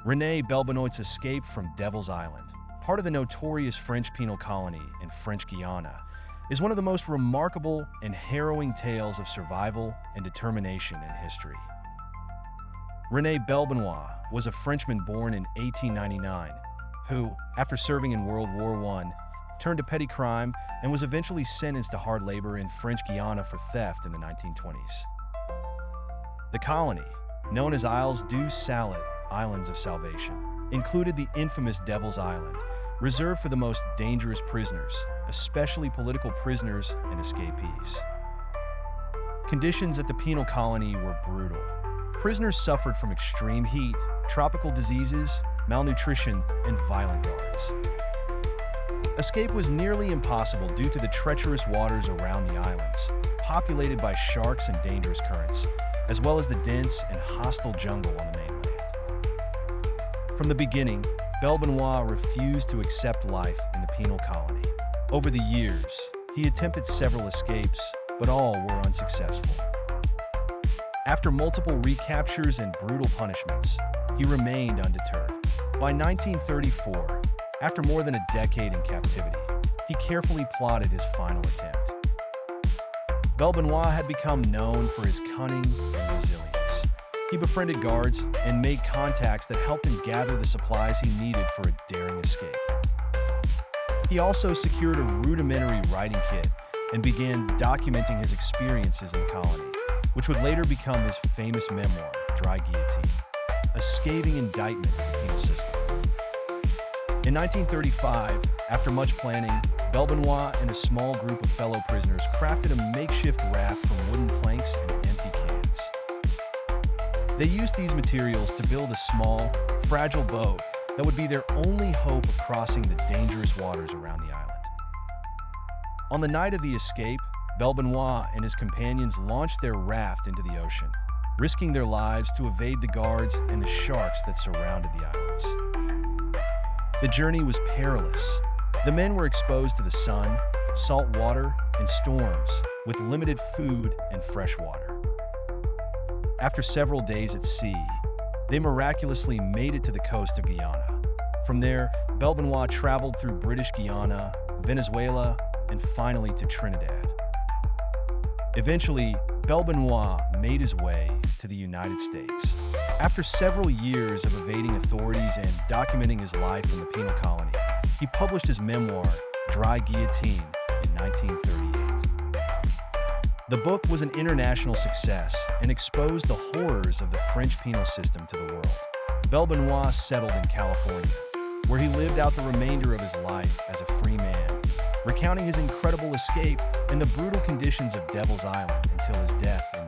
René Belbenoit's escape from Devil's Island, part of the notorious French penal colony in French Guiana, is one of the most remarkable and harrowing tales of survival and determination in history. René Belbenoit was a Frenchman born in 1899 who, after serving in World War I, turned to petty crime and was eventually sentenced to hard labor in French Guiana for theft in the 1920s. The colony, known as Isles du Salut, Islands of Salvation, included the infamous Devil's Island, reserved for the most dangerous prisoners, especially political prisoners and escapees. Conditions at the penal colony were brutal. Prisoners suffered from extreme heat, tropical diseases, malnutrition, and violent guards. Escape was nearly impossible due to the treacherous waters around the islands, populated by sharks and dangerous currents, as well as the dense and hostile jungle on the mainland. From the beginning, Belbenoit refused to accept life in the penal colony. Over the years, he attempted several escapes, but all were unsuccessful. After multiple recaptures and brutal punishments, he remained undeterred. By 1934, after more than a decade in captivity, he carefully plotted his final attempt. Belbenoit had become known for his cunning and resilience. He befriended guards and made contacts that helped him gather the supplies he needed for a daring escape. He also secured a rudimentary writing kit and began documenting his experiences in the colony, which would later become his famous memoir, Dry Guillotine, a scathing indictment of the penal system. In 1935, after much planning, Belbenoit and a small group of fellow prisoners crafted a makeshift raft from wooden planks and empty cans. They used these materials to build a small, fragile boat that would be their only hope of crossing the dangerous waters around the island. On the night of the escape, Belbenoit and his companions launched their raft into the ocean, risking their lives to evade the guards and the sharks that surrounded the islands. The journey was perilous. The men were exposed to the sun, salt water, and storms, with limited food and fresh water. After several days at sea, they miraculously made it to the coast of Guyana. From there, Belbenoit traveled through British Guiana, Venezuela, and finally to Trinidad. Eventually, Belbenoit made his way to the United States. After several years of evading authorities and documenting his life in the penal colony, he published his memoir, Dry Guillotine, in 1938. The book was an international success and exposed the horrors of the French penal system to the world. Belbenoit settled in California, where he lived out the remainder of his life as a free man, recounting his incredible escape and the brutal conditions of Devil's Island until his death in